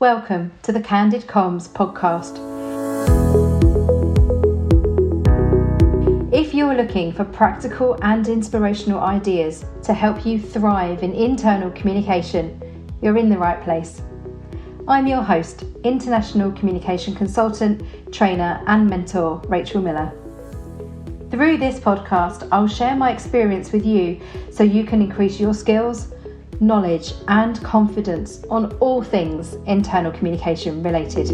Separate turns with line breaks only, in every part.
Welcome to the Candid Comms podcast. If you're looking for practical and inspirational ideas to help you thrive in internal communication, you're in the right place. I'm your host, international communication consultant, trainer and mentor, Rachel Miller. Through this podcast, I'll share my experience with you so you can increase your skills, knowledge and confidence on all things internal communication related.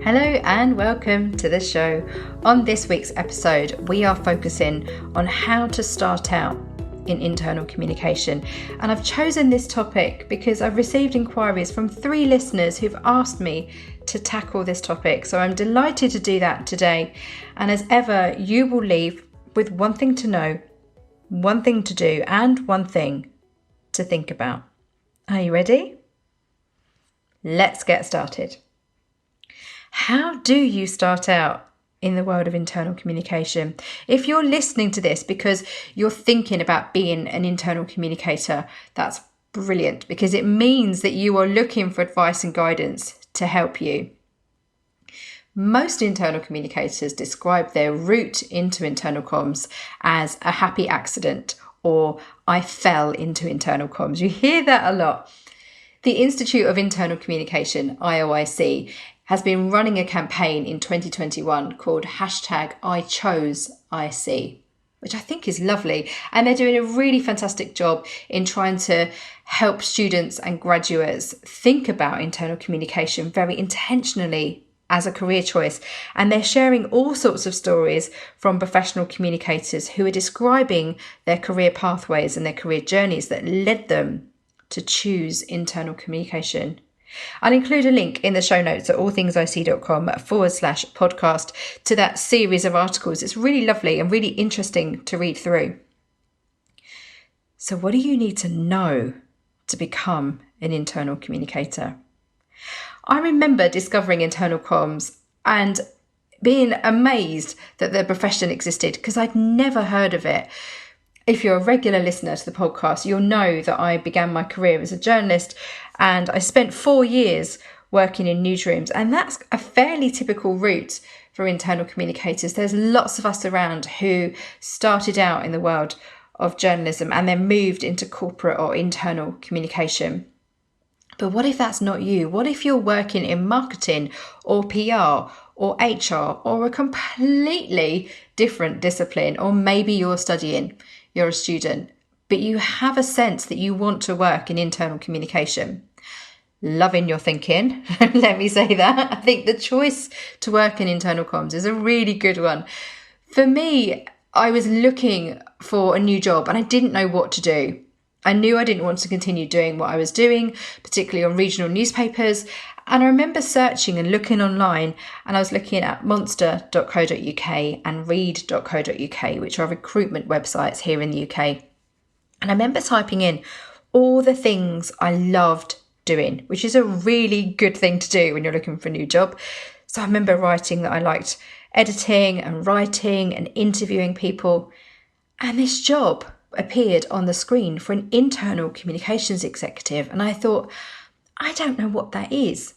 Hello and welcome to the show. On this week's episode, we are focusing on how to start out in internal communication. And I've chosen this topic because I've received inquiries from 3 listeners who've asked me to tackle this topic. So I'm delighted to do that today. And as ever, you will leave with one thing to know, one thing to do, and one thing to think about. Are you ready? Let's get started. How do you start out in the world of internal communication? If you're listening to this because you're thinking about being an internal communicator, that's brilliant because it means that you are looking for advice and guidance to help you. Most internal communicators describe their route into internal comms as a happy accident or I fell into internal comms. You hear that a lot. The Institute of Internal Communication, IOIC, has been running a campaign in 2021 called #IChoseIC, which I think is lovely. And they're doing a really fantastic job in trying to help students and graduates think about internal communication very intentionally as a career choice. And they're sharing all sorts of stories from professional communicators who are describing their career pathways and their career journeys that led them to choose internal communication. I'll include a link in the show notes at allthingsic.com/podcast to that series of articles. It's really lovely and really interesting to read through. So what do you need to know to become an internal communicator? I remember discovering internal comms and being amazed that the profession existed because I'd never heard of it. If you're a regular listener to the podcast, you'll know that I began my career as a journalist and I spent 4 years working in newsrooms, and that's a fairly typical route for internal communicators. There's lots of us around who started out in the world of journalism and then moved into corporate or internal communication. But what if that's not you? What if you're working in marketing or PR or HR or a completely different discipline, or maybe you're a student, but you have a sense that you want to work in internal communication? Loving your thinking, let me say that. I think the choice to work in internal comms is a really good one. For me, I was looking for a new job and I didn't know what to do. I knew I didn't want to continue doing what I was doing, particularly on regional newspapers. And I remember searching and looking online, and I was looking at monster.co.uk and read.co.uk, which are recruitment websites here in the UK. And I remember typing in all the things I loved doing, which is a really good thing to do when you're looking for a new job. So I remember writing that I liked editing and writing and interviewing people. And this job appeared on the screen for an internal communications executive. And I thought, I don't know what that is.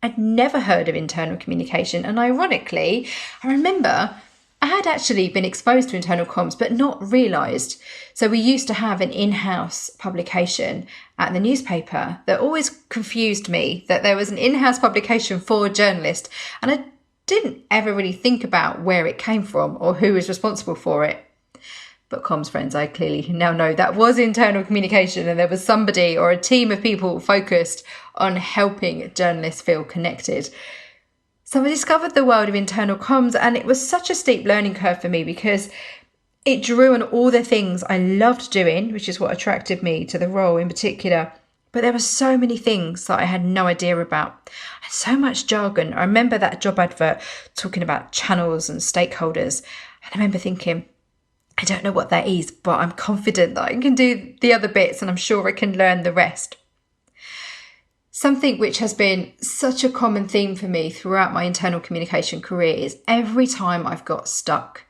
I'd never heard of internal communication. And ironically, I remember I had actually been exposed to internal comms, but not realised. So we used to have an in-house publication at the newspaper that always confused me, that there was an in-house publication for a journalist. And I didn't ever really think about where it came from or who was responsible for it. But comms friends, I clearly now know that was internal communication, and there was somebody or a team of people focused on helping journalists feel connected. So I discovered the world of internal comms, and it was such a steep learning curve for me because it drew on all the things I loved doing, which is what attracted me to the role in particular. But there were so many things that I had no idea about, and so much jargon. I remember that job advert talking about channels and stakeholders, and I remember thinking, I don't know what that is, but I'm confident that I can do the other bits and I'm sure I can learn the rest. Something which has been such a common theme for me throughout my internal communication career is every time I've got stuck,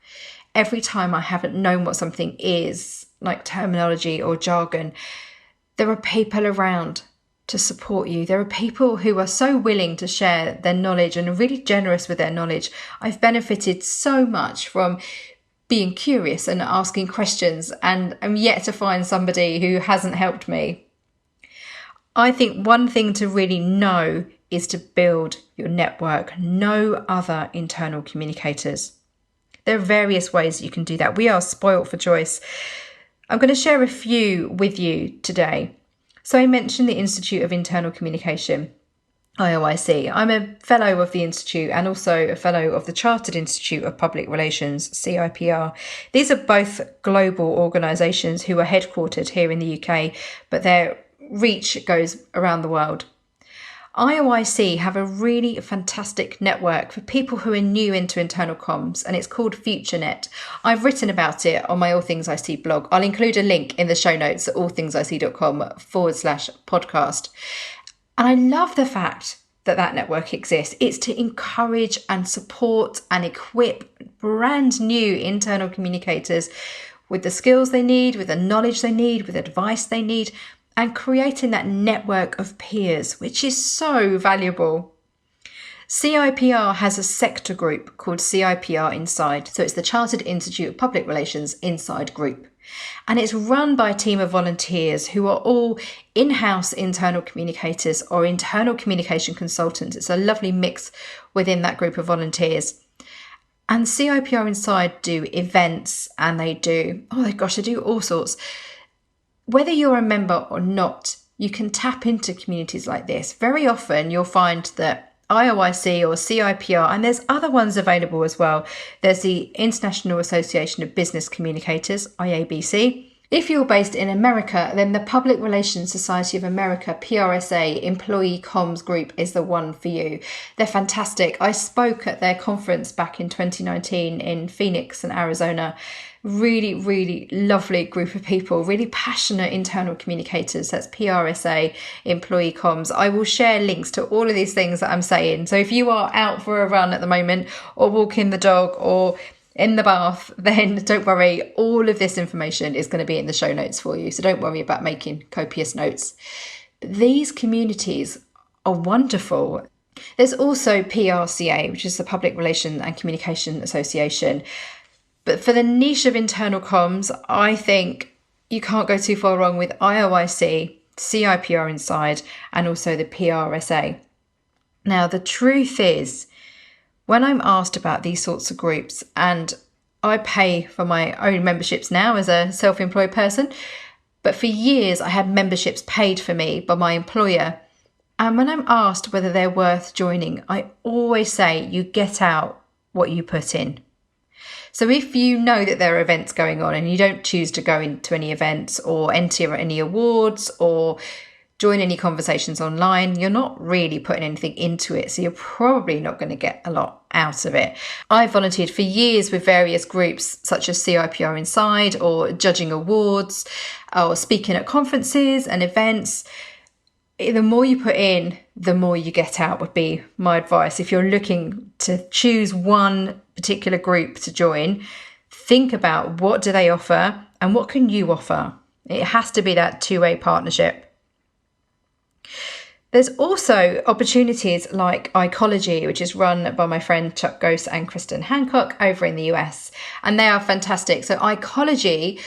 every time I haven't known what something is, like terminology or jargon, there are people around to support you. There are people who are so willing to share their knowledge and are really generous with their knowledge. I've benefited so much from being curious and asking questions, and I'm yet to find somebody who hasn't helped me. I think one thing to really know is to build your network. Know other internal communicators. There are various ways you can do that. We are spoilt for choice. I'm going to share a few with you today. So I mentioned the Institute of Internal Communication, IOIC. I'm a fellow of the Institute and also a fellow of the Chartered Institute of Public Relations, CIPR. These are both global organisations who are headquartered here in the UK, but their reach goes around the world. IOIC have a really fantastic network for people who are new into internal comms, and it's called FutureNet. I've written about it on my All Things IC blog. I'll include a link in the show notes at allthingsic.com/podcast. And I love the fact that that network exists. It's to encourage and support and equip brand new internal communicators with the skills they need, with the knowledge they need, with advice they need, and creating that network of peers, which is so valuable. CIPR has a sector group called CIPR Inside. So it's the Chartered Institute of Public Relations Inside Group. And it's run by a team of volunteers who are all in-house internal communicators or internal communication consultants. It's a lovely mix within that group of volunteers. And CIPR Inside do events, and they do all sorts. Whether you're a member or not, you can tap into communities like this. Very often you'll find that IOIC or CIPR, and there's other ones available as well. There's the International Association of Business Communicators, IABC. If you're based in America, then the Public Relations Society of America, PRSA, Employee Comms Group is the one for you. They're fantastic. I spoke at their conference back in 2019 in Phoenix and Arizona. Really, really lovely group of people, really passionate internal communicators. That's PRSA, Employee Comms. I will share links to all of these things that I'm saying. So if you are out for a run at the moment or walking the dog or in the bath, then don't worry. All of this information is going to be in the show notes for you. So don't worry about making copious notes. But these communities are wonderful. There's also PRCA, which is the Public Relations and Communication Association. But for the niche of internal comms, I think you can't go too far wrong with IOIC, CIPR Inside, and also the PRSA. Now, the truth is, when I'm asked about these sorts of groups, and I pay for my own memberships now as a self-employed person, but for years I had memberships paid for me by my employer. And when I'm asked whether they're worth joining, I always say you get out what you put in. So if you know that there are events going on and you don't choose to go into any events or enter any awards or join any conversations online, you're not really putting anything into it. So you're probably not going to get a lot out of it. I volunteered for years with various groups such as CIPR Inside or judging awards or speaking at conferences and events. The more you put in, the more you get out would be my advice. If you're looking to choose one particular group to join, think about what do they offer and what can you offer. It has to be that two-way partnership. There's also opportunities like Ecology, which is run by my friend Chuck Gose and Kristen Hancock over in the US, and they are fantastic. So Ecology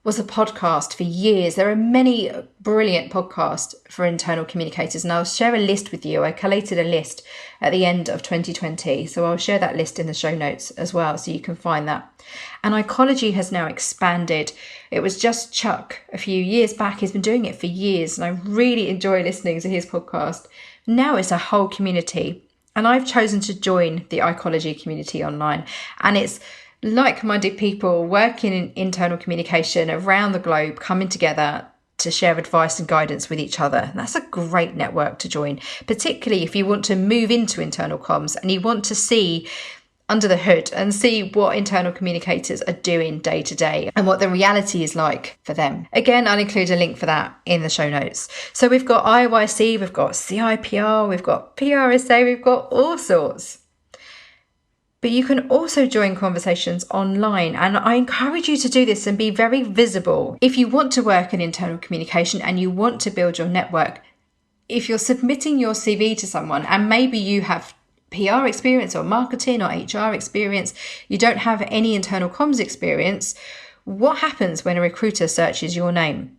was a podcast for years. There are many brilliant podcasts for internal communicators, and I'll share a list with you. I collated a list at the end of 2020, so I'll share that list in the show notes as well, so you can find that. And Ecology has now expanded. It was just Chuck a few years back. He's been doing it for years, and I really enjoy listening to his podcast. Now it's a whole community, and I've chosen to join the Ecology community online, and it's like-minded people working in internal communication around the globe coming together to share advice and guidance with each other. And that's a great network to join, particularly if you want to move into internal comms and you want to see under the hood and see what internal communicators are doing day to day and what the reality is like for them. Again, I'll include a link for that in the show notes. So we've got IOIC, we've got CIPR, we've got PRSA, we've got all sorts. But you can also join conversations online, and I encourage you to do this and be very visible. If you want to work in internal communication and you want to build your network, if you're submitting your CV to someone and maybe you have PR experience or marketing or HR experience, you don't have any internal comms experience, what happens when a recruiter searches your name?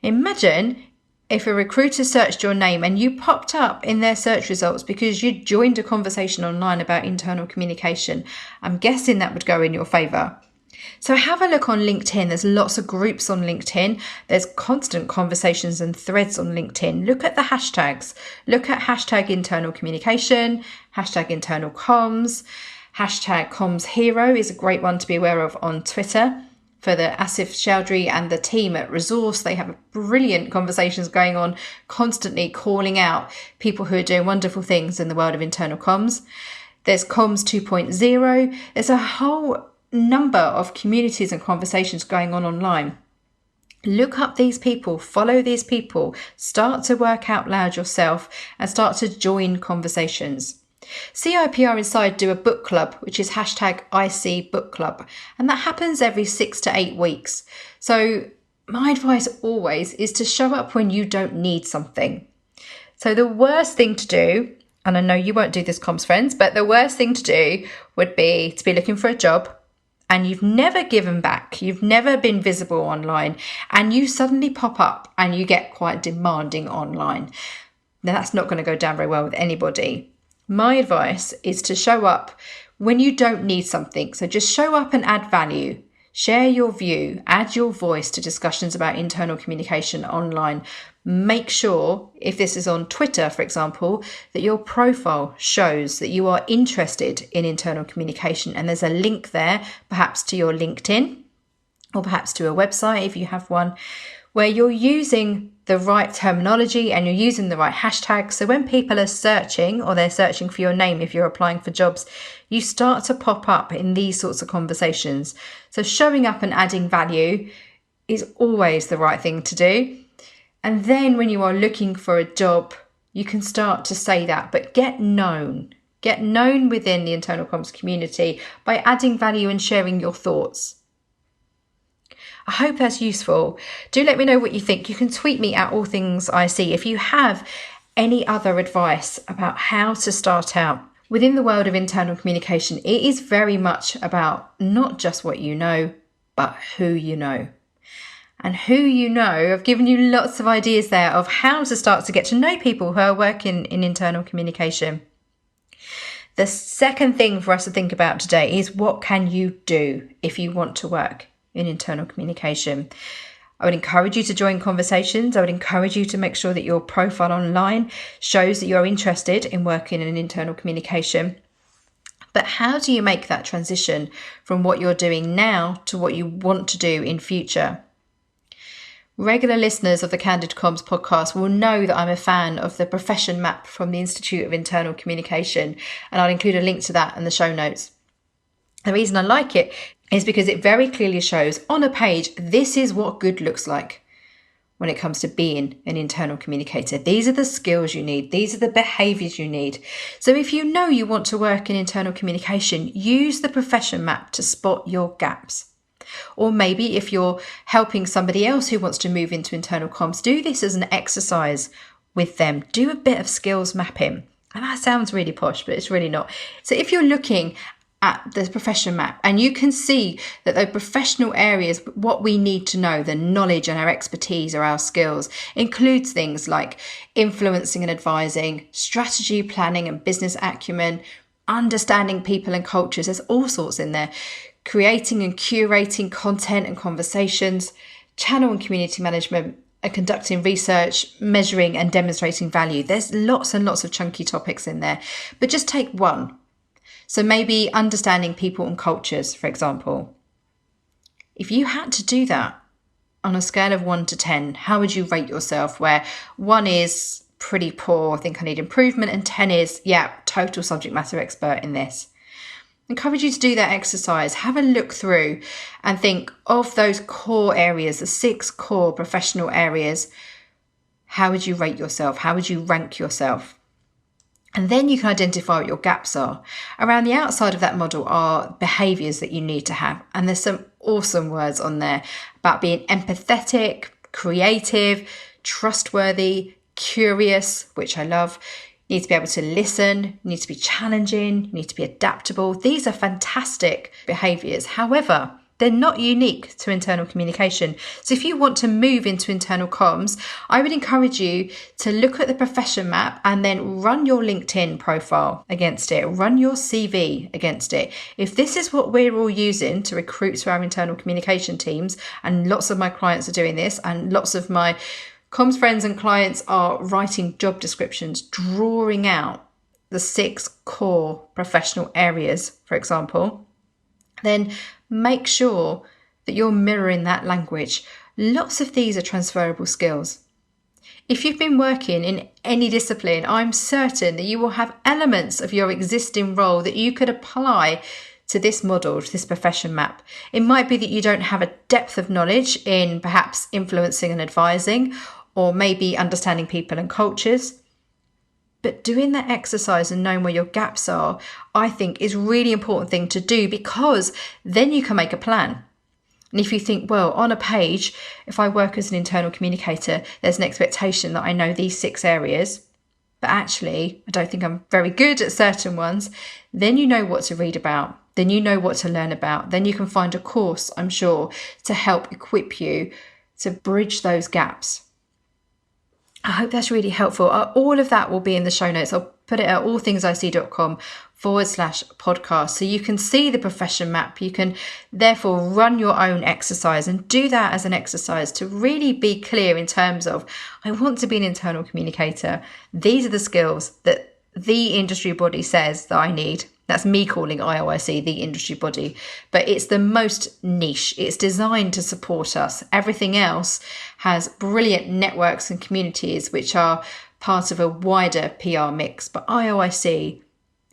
Imagine if a recruiter searched your name and you popped up in their search results because you joined a conversation online about internal communication. I'm guessing that would go in your favour. So have a look on LinkedIn. There's lots of groups on LinkedIn. There's constant conversations and threads on LinkedIn. Look at the hashtags. Look at hashtag internal communication, hashtag internal comms, hashtag comms hero is a great one to be aware of on Twitter. For the Asif Chowdhury and the team at Resource, they have brilliant conversations going on, constantly calling out people who are doing wonderful things in the world of internal comms. There's Comms 2.0. There's a whole number of communities and conversations going on online. Look up these people, follow these people, start to work out loud yourself and start to join conversations. CIPR Inside do a book club, which is hashtag IC Book Club, and that happens every 6 to 8 weeks. So my advice always is to show up when you don't need something. So the worst thing to do, and I know you won't do this, comms friends, but the worst thing to do would be to be looking for a job and you've never given back, you've never been visible online, and you suddenly pop up and you get quite demanding online. Now that's not going to go down very well with anybody. My advice is to show up when you don't need something. So just show up and add value. Share your view, add your voice to discussions about internal communication online. Make sure, if this is on Twitter, for example, that your profile shows that you are interested in internal communication. And there's a link there, perhaps to your LinkedIn or perhaps to a website if you have one, where you're using the right terminology and you're using the right hashtags. So when people are searching or they're searching for your name, if you're applying for jobs, you start to pop up in these sorts of conversations. So showing up and adding value is always the right thing to do. And then when you are looking for a job, you can start to say that, but get known. Get known within the internal comms community by adding value and sharing your thoughts. I hope that's useful. Do let me know what you think. You can tweet me at All Things IC if you have any other advice about how to start out. Within the world of internal communication, it is very much about not just what you know, but who you know. And who you know, I've given you lots of ideas there of how to start to get to know people who are working in internal communication. The second thing for us to think about today is what can you do if you want to work in internal communication. I would encourage you to join conversations. I would encourage you to make sure that your profile online shows that you're interested in working in internal communication. But how do you make that transition from what you're doing now to what you want to do in future? Regular listeners of the Candid Comms podcast will know that I'm a fan of the profession map from the Institute of Internal Communication, and I'll include a link to that in the show notes. The reason I like it is because it very clearly shows on a page, this is what good looks like when it comes to being an internal communicator. These are the skills you need. These are the behaviours you need. So if you know you want to work in internal communication, use the profession map to spot your gaps. Or maybe if you're helping somebody else who wants to move into internal comms, do this as an exercise with them. Do a bit of skills mapping. And that sounds really posh, but it's really not. So if you're looking at the profession map and you can see that the professional areas, what we need to know, the knowledge and our expertise or our skills, includes things like influencing and advising, strategy planning and business acumen, understanding people and cultures. There's all sorts in there. Creating and curating content and conversations, channel and community management, and conducting research, measuring and demonstrating value. There's lots and lots of chunky topics in there, but just take one. So maybe understanding people and cultures, for example. If you had to do that on a scale of 1 to 10, how would you rate yourself? Where 1 is pretty poor, I think I need improvement, and 10 is, yeah, total subject matter expert in this. Encourage you to do that exercise. Have a look through and think of those core areas, the 6 core professional areas. How would you rate yourself? How would you rank yourself? And then you can identify what your gaps are. Around the outside of that model are behaviours that you need to have. And there's some awesome words on there about being empathetic, creative, trustworthy, curious, which I love. You need to be able to listen, you need to be challenging, you need to be adaptable. These are fantastic behaviours. However, they're not unique to internal communication. So if you want to move into internal comms, I would encourage you to look at the profession map and then run your LinkedIn profile against it, run your CV against it. If this is what we're all using to recruit to our internal communication teams, and lots of my clients are doing this, and lots of my comms friends and clients are writing job descriptions, drawing out the 6 core professional areas, for example, then make sure that you're mirroring that language. Lots of these are transferable skills. If you've been working in any discipline, I'm certain that you will have elements of your existing role that you could apply to this model, to this profession map. It might be that you don't have a depth of knowledge in perhaps influencing and advising, or maybe understanding people and cultures. But doing that exercise and knowing where your gaps are, I think is a really important thing to do, because then you can make a plan. And if you think, well, on a page, if I work as an internal communicator, there's an expectation that I know these 6 areas, but actually I don't think I'm very good at certain ones, then you know what to read about, then you know what to learn about, then you can find a course, I'm sure, to help equip you to bridge those gaps. I hope that's really helpful. All of that will be in the show notes. I'll put it at allthingsic.com/podcast. So you can see the profession map. You can therefore run your own exercise and do that as an exercise to really be clear in terms of, I want to be an internal communicator. These are the skills that the industry body says that I need. That's me calling IOIC the industry body, but it's the most niche. It's designed to support us. Everything else has brilliant networks and communities which are part of a wider PR mix, but IOIC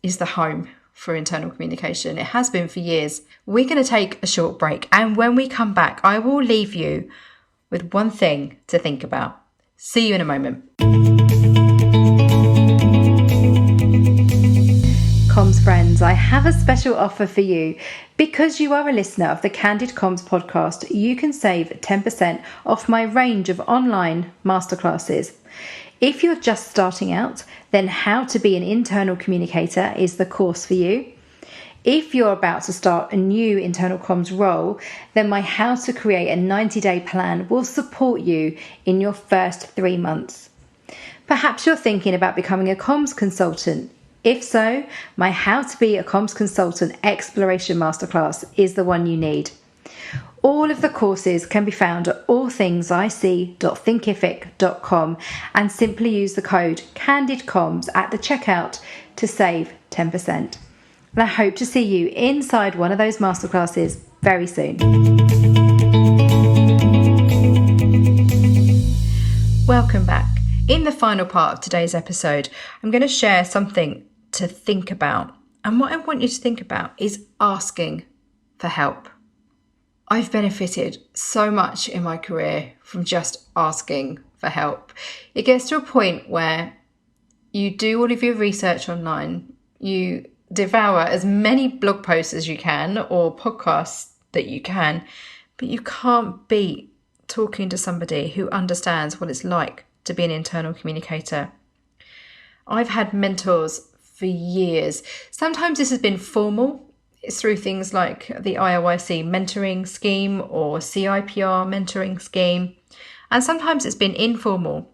is the home for internal communication. It has been for years. We're going to take a short break, and when we come back, I will leave you with one thing to think about. See you in a moment. Comms friends, I have a special offer for you. Because you are a listener of the Candid Comms podcast, you can save 10% off my range of online masterclasses. If you're just starting out, then How to Be an Internal Communicator is the course for you. If you're about to start a new internal comms role, then my How to Create a 90-Day Plan will support you in your first 3 months. Perhaps you're thinking about becoming a comms consultant. If so, my How to Be a Comms Consultant Exploration Masterclass is the one you need. All of the courses can be found at allthingsic.thinkific.com, and simply use the code CandidComms at the checkout to save 10%. And I hope to see you inside one of those masterclasses very soon. Welcome back. In the final part of today's episode, I'm going to share something to think about. And what I want you to think about is asking for help. I've benefited so much in my career from just asking for help. It gets to a point where you do all of your research online, you devour as many blog posts as you can or podcasts that you can, but you can't beat talking to somebody who understands what it's like to be an internal communicator. I've had mentors for years. Sometimes this has been formal. It's through things like the IOIC mentoring scheme or CIPR mentoring scheme. And sometimes it's been informal.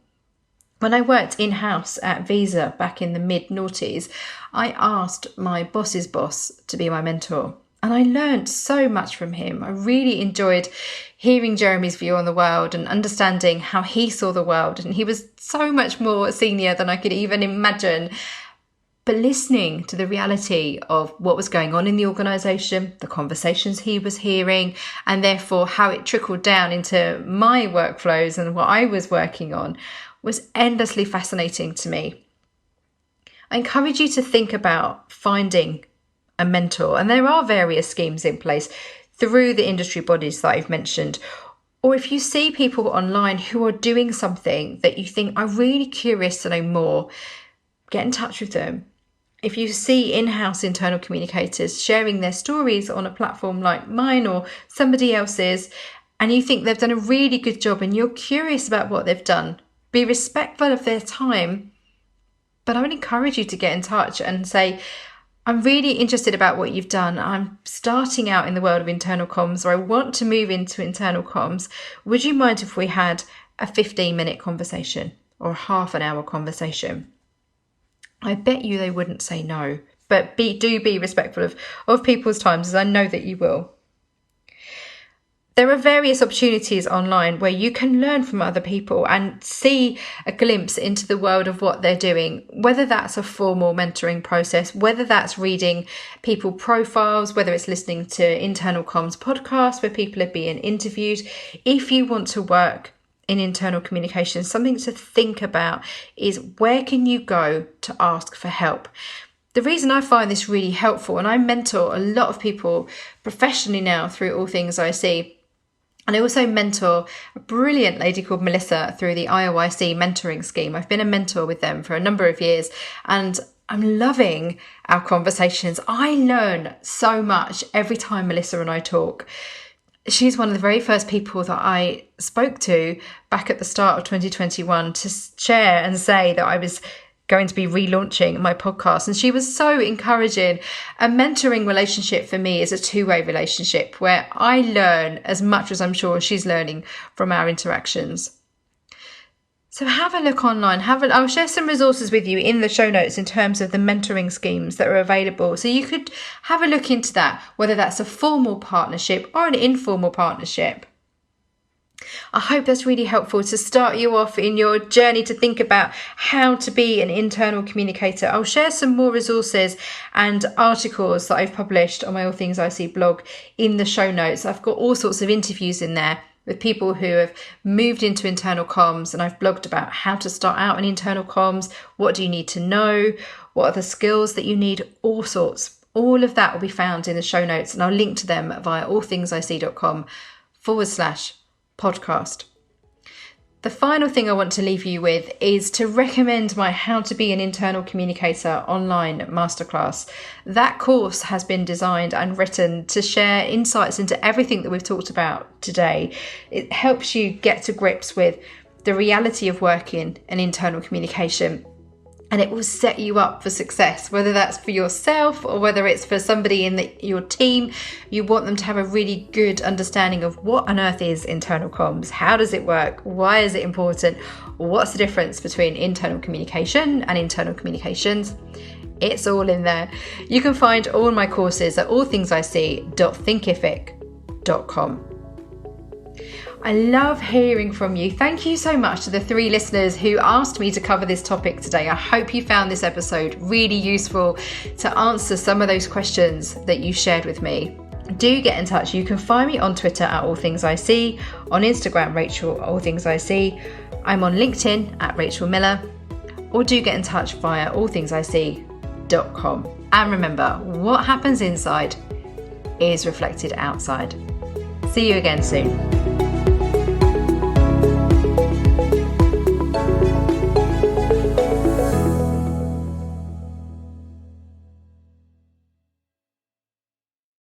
When I worked in-house at Visa back in the mid-noughties, I asked my boss's boss to be my mentor. And I learned so much from him. I really enjoyed hearing Jeremy's view on the world and understanding how he saw the world. And he was so much more senior than I could even imagine. But listening to the reality of what was going on in the organisation, the conversations he was hearing, and therefore how it trickled down into my workflows and what I was working on was endlessly fascinating to me. I encourage you to think about finding a mentor, and there are various schemes in place through the industry bodies that I've mentioned. Or if you see people online who are doing something that you think are really curious to know more, get in touch with them. If you see in-house internal communicators sharing their stories on a platform like mine or somebody else's, and you think they've done a really good job and you're curious about what they've done, be respectful of their time. But I would encourage you to get in touch and say, I'm really interested about what you've done. I'm starting out in the world of internal comms, or I want to move into internal comms. Would you mind if we had a 15-minute conversation or a half an hour conversation? I bet you they wouldn't say no, but do be respectful of people's times, as I know that you will. There are various opportunities online where you can learn from other people and see a glimpse into the world of what they're doing, whether that's a formal mentoring process, whether that's reading people profiles, whether it's listening to internal comms podcasts where people are being interviewed. If you want to work in internal communication, something to think about is, where can you go to ask for help? The reason I find this really helpful, and I mentor a lot of people professionally now through All Things I See, and I also mentor a brilliant lady called Melissa through the IOIC mentoring scheme. I've been a mentor with them for a number of years, and I'm loving our conversations. I learn so much every time Melissa and I talk. She's one of the very first people that I spoke to back at the start of 2021 to share and say that I was going to be relaunching my podcast. And she was so encouraging. A mentoring relationship for me is a two-way relationship where I learn as much as I'm sure she's learning from our interactions. So have a look online. I'll share some resources with you in the show notes in terms of the mentoring schemes that are available. So you could have a look into that, whether that's a formal partnership or an informal partnership. I hope that's really helpful to start you off in your journey to think about how to be an internal communicator. I'll share some more resources and articles that I've published on my All Things I See blog in the show notes. I've got all sorts of interviews in there with people who have moved into internal comms, and I've blogged about how to start out in internal comms. What do you need to know? What are the skills that you need? All sorts. All of that will be found in the show notes, and I'll link to them via allthingsic.com/podcast. The final thing I want to leave you with is to recommend my How to Be an Internal Communicator online masterclass. That course has been designed and written to share insights into everything that we've talked about today. It helps you get to grips with the reality of working in internal communication, and it will set you up for success, whether that's for yourself or whether it's for somebody in your team. You want them to have a really good understanding of what on earth is internal comms, how does it work, why is it important, what's the difference between internal communication and internal communications. It's all in there. You can find all my courses at allthingsic.thinkific.com. I love hearing from you. Thank you so much to the 3 listeners who asked me to cover this topic today. I hope you found this episode really useful to answer some of those questions that you shared with me. Do get in touch. You can find me on Twitter at All Things I See, on Instagram, Rachel All Things I See. I'm on LinkedIn at Rachel Miller, or do get in touch via allthingsic.com. And remember, what happens inside is reflected outside. See you again soon.